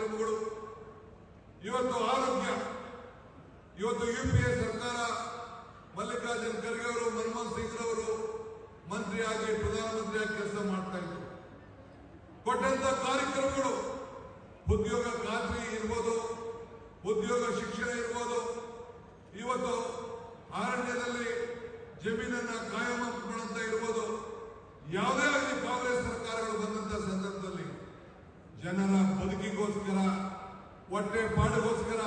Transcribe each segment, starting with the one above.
ಕಾರ್ಯಕ್ರಮಗಳು, ಇವತ್ತು ಆರೋಗ್ಯ, ಇವತ್ತು ಯುಪಿಎ ಸರ್ಕಾರ ಮಲ್ಲಿಕಾರ್ಜುನ್ ಖರ್ಗೆ ಅವರು ಮನಮೋಹನ್ ಸಿಂಗ್ ಅವರು ಮಂತ್ರಿಯಾಗಿ ಪ್ರಧಾನಮಂತ್ರಿಯಾಗಿ ಕೆಲಸ ಮಾಡ್ತಾ ಇದ್ರು. ಕೊಟ್ಟಂತ ಕಾರ್ಯಕ್ರಮಗಳು ಉದ್ಯೋಗ ಖಾತ್ರಿ ಇರ್ಬೋದು, ಉದ್ಯೋಗ ಶಿಕ್ಷಣ ಇರ್ಬೋದು, ಇವತ್ತು ಅರಣ್ಯದಲ್ಲಿ ಜಮೀನನ್ನ ಕಾಯಂ ಮಾಡುವಂತ ಇರ್ಬೋದು, ಯಾವುದೇ ಆಗಲಿ ಕಾಂಗ್ರೆಸ್ ಸರ್ಕಾರಗಳು ಬಂದಂತ ಸಂದರ್ಭದಲ್ಲಿ ಜನರ ಬದುಕಿಗೋಸ್ಕರ, ಹೊಟ್ಟೆ ಪಾಡಿಗೋಸ್ಕರ,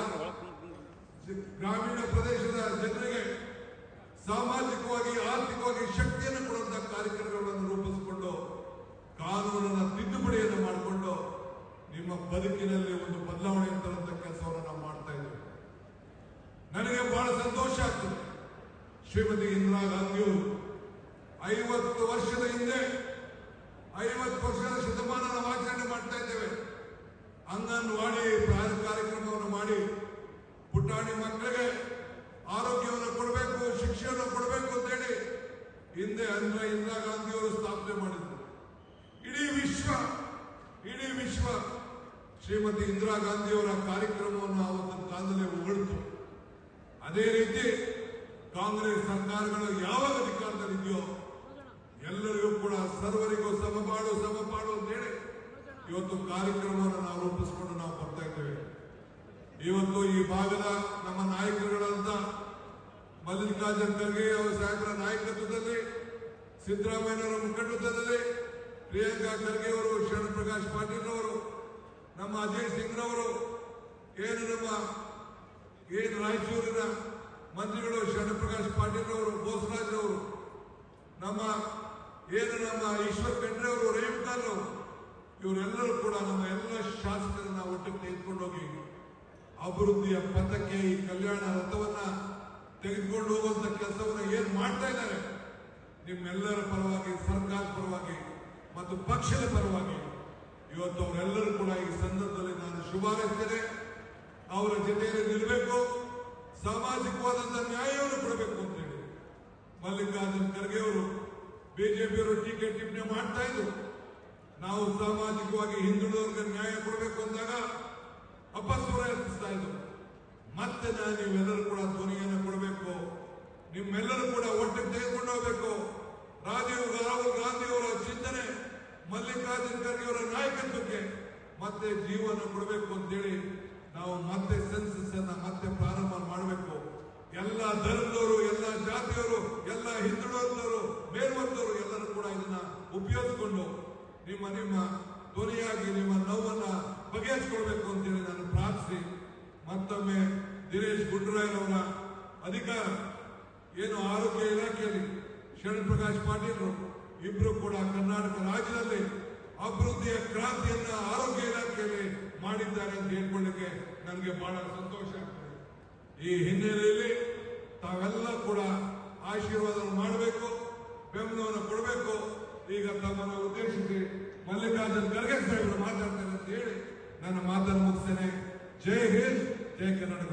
ಗ್ರಾಮೀಣ ಪ್ರದೇಶದ ಜನರಿಗೆ ಸಾಮಾಜಿಕವಾಗಿ ಆರ್ಥಿಕವಾಗಿ ಶಕ್ತಿಯನ್ನು ಕೊಡುವಂತಹ ಕಾರ್ಯಕ್ರಮಗಳನ್ನು ರೂಪಿಸಿಕೊಂಡು ಕಾನೂನನ್ನ ತಿದ್ದುಪಡಿಯನ್ನು ಮಾಡಿಕೊಂಡು ನಿಮ್ಮ ಬದುಕಿನಲ್ಲಿ ಒಂದು ಬದಲಾವಣೆ ತರುವಂತ ಕೆಲಸವನ್ನು ನಾವು ಮಾಡ್ತಾ ಇದ್ದೇವೆ. ನನಗೆ ಬಹಳ ಸಂತೋಷ ಆಗ್ತದೆ. ಶ್ರೀಮತಿ ಇಂದಿರಾ ಗಾಂಧಿಯವರು 50 ವರ್ಷದ ಹಿಂದೆ 50 ವರ್ಷದ ಶತಮಾನ ನಾವು ಆಚರಣೆ ಮಾಡ್ತಾ ಇದ್ದೇವೆ. ಅಂಗನವಾಡಿ ಕಾರ್ಯಕ್ರಮವನ್ನು ಮಾಡಿ ಪುಟಾಣಿ ಮಕ್ಕಳಿಗೆ ಆರೋಗ್ಯವನ್ನು ಕೊಡಬೇಕು, ಶಿಕ್ಷಣ ಕೊಡಬೇಕು ಅಂತ ಹೇಳಿ ಹಿಂದೆ ಇಂದಿರಾ ಗಾಂಧಿಯವರು ಸ್ಥಾಪನೆ ಮಾಡಿದ್ರು. ಇಡೀ ವಿಶ್ವ ಶ್ರೀಮತಿ ಇಂದಿರಾ ಗಾಂಧಿಯವರ ಕಾರ್ಯಕ್ರಮವನ್ನು ಆವತ್ತಿನ ಕಾಲದಲ್ಲಿ ಹೊಗಳಿತು. ಅದೇ ರೀತಿ ಕಾಂಗ್ರೆಸ್ ಸರ್ಕಾರಗಳು ಯಾವಾಗ ಅಧಿಕಾರದಲ್ಲಿದೆಯೋ ಎಲ್ಲರಿಗೂ ಕೂಡ ಸರ್ವರಿಗೂ ಸಮಪಾಡು ಅಂತ ಹೇಳಿ ಇವತ್ತು ಕಾರ್ಯಕ್ರಮವನ್ನು ನಾವು ರೂಪಿಸಿಕೊಂಡು ನಾವು ಬರ್ತಾ ಇದ್ದೇವೆ. ಇವತ್ತು ಈ ಭಾಗದ ನಮ್ಮ ನಾಯಕರುಗಳಂತ ಮಲ್ಲಿಕಾರ್ಜುನ್ ಖರ್ಗೆ ಅವರ ಸಾಹೇಬರ ನಾಯಕತ್ವದಲ್ಲಿ, ಸಿದ್ದರಾಮಯ್ಯನವರ ಮುಖಂಡತ್ವದಲ್ಲಿ, ಪ್ರಿಯಾಂಕಾ ಖರ್ಗೆ ಅವರು, ಶರಣ್ ಪ್ರಕಾಶ್ ಪಾಟೀಲ್ ಅವರು, ನಮ್ಮ ಅಜಯ್ ಸಿಂಗ್ ರವರು, ಏನು ರಾಯಚೂರಿನ ಮಂತ್ರಿಗಳು ಶರಣ್ ಪ್ರಕಾಶ್ ಪಾಟೀಲ್ ಅವರು, ಬೋಸರಾಜ್ ಅವರು, ನಮ್ಮ ಈಶ್ವರ್ ಖಂಡ್ರೆ ಅವರು, ರೇಮ್ಕಾರ್ ಅವರು, ಇವರೆಲ್ಲರೂ ಕೂಡ ನಮ್ಮ ಎಲ್ಲ ಶಾಸಕರನ್ನ ಒಟ್ಟಿಗೆ ತೆಗೆದುಕೊಂಡು ಹೋಗಿ ಅಭಿವೃದ್ಧಿಯ ಪಥಕ್ಕೆ ಈ ಕಲ್ಯಾಣ ರಥವನ್ನ ತೆಗೆದುಕೊಂಡು ಹೋಗುವಂತ ಕೆಲಸವನ್ನ ಏನ್ ಮಾಡ್ತಾ ಇದ್ದಾರೆ, ನಿಮ್ಮೆಲ್ಲರ ಪರವಾಗಿ, ಸರ್ಕಾರದ ಪರವಾಗಿ ಮತ್ತು ಪಕ್ಷದ ಪರವಾಗಿ ಇವತ್ತು ಅವರೆಲ್ಲರೂ ಕೂಡ ಈ ಸಂದರ್ಭದಲ್ಲಿ ನಾನು ಶುಭಾರೈಸ್ತೇನೆ. ಅವರ ಜೊತೆಯಲ್ಲಿ ನಿಲ್ಲಬೇಕು, ಸಾಮಾಜಿಕವಾದಂತಹ ನ್ಯಾಯವನ್ನು ಕೊಡಬೇಕು ಅಂತೇಳಿ ಮಲ್ಲಿಕಾರ್ಜುನ್ ಖರ್ಗೆ ಅವರು, ಬಿಜೆಪಿಯವರು ಟೀಕೆ ಟಿಪ್ಪಣಿ ಮಾಡ್ತಾ ಇದ್ರು. ನಾವು ಸಾಮಾಜಿಕವಾಗಿ ಹಿಂದುಳಿದವರಿಗೆ ನ್ಯಾಯ ಕೊಡಬೇಕು ಅಂದಾಗ ಅಪಸ್ವರ ಎತ್ತಿಸ್ತಾ ಇದ್ರು. ಮತ್ತೆ ನೀವೆಲ್ಲರೂ ಕೂಡ ಧ್ವನಿಯನ್ನು ಕೊಡಬೇಕು, ನಿಮ್ಮೆಲ್ಲರೂ ಕೂಡ ಒಟ್ಟಿಗೆ ತೆಗೆದುಕೊಂಡು ಹೋಗಬೇಕು. ರಾಹುಲ್ ಗಾಂಧಿ ಅವರ ಚಿಂತನೆ, ಮಲ್ಲಿಕಾರ್ಜುನ್ ಖರ್ಗೆ ಅವರ ನಾಯಕತ್ವಕ್ಕೆ ಮತ್ತೆ ಜೀವನ ಕೊಡಬೇಕು ಅಂತೇಳಿ ನಾವು ಮತ್ತೆ ಸೆನ್ಸಸ್ ಅನ್ನ ಮತ್ತೆ ಪ್ರಾರಂಭ ಮಾಡಬೇಕು. ಎಲ್ಲ ಧರ್ಮದವರು, ಎಲ್ಲ ಜಾತಿಯವರು, ಎಲ್ಲ ಹಿಂದುಳಿದವರು, ಮೇಲ್ವರ್ಗದವರು ಎಲ್ಲರೂ ಕೂಡ ಇದನ್ನ ಉಪಯೋಗಿಸಿಕೊಂಡು ನಿಮ್ಮ ಧ್ವನಿಯಾಗಿ ನಿಮ್ಮ ನೋವನ್ನ ಬಗೆಹರಿಸಿಕೊಳ್ಬೇಕು ಅಂತೇಳಿ ನಾನು ಪ್ರಾರ್ಥಿಸಿ ಮತ್ತೊಮ್ಮೆ ದಿನೇಶ್ ಗುಂಡೂರಾಯರವರ ಅಧಿಕಾರ ಏನು ಆರೋಗ್ಯ ಇಲಾಖೆಯಲ್ಲಿ ಶರಣ್ ಪ್ರಕಾಶ್ ಪಾಟೀಲ್ ಇಬ್ರು ಕೂಡ ಕರ್ನಾಟಕ ರಾಜ್ಯದಲ್ಲಿ ಅಭಿವೃದ್ಧಿಯ ಕ್ರಾಂತಿಯನ್ನ ಆರೋಗ್ಯ ಇಲಾಖೆಯಲ್ಲಿ ಮಾಡಿದ್ದಾರೆ ಅಂತ ಹೇಳ್ಕೊಳ್ಳಿಕ್ಕೆ ನನಗೆ ಬಹಳ ಸಂತೋಷ ಆಗ್ತದೆ. ಈ ಹಿನ್ನೆಲೆಯಲ್ಲಿ ತಾವೆಲ್ಲ ಕೂಡ ಆಶೀರ್ವಾದ ಮಾಡಬೇಕು, ಬೆಂಬಲವನ್ನು ಕೊಡಬೇಕು. ಈಗ ತಮ್ಮನ್ನು ಉದ್ದೇಶಿಸಿ ಮಲ್ಲಿಕಾರ್ಜುನ್ ಖರ್ಗೆ ಸಾಹೇಬರು ಮಾತಾಡ್ತಾರೆ ಅಂತ ಹೇಳಿ ನನ್ನ ಮಾತನ್ನು ಮುಗಿಸ್ತೇನೆ. ಜೈ ಹಿಂದ್, ಜೈ ಕರ್ನಾಟಕ.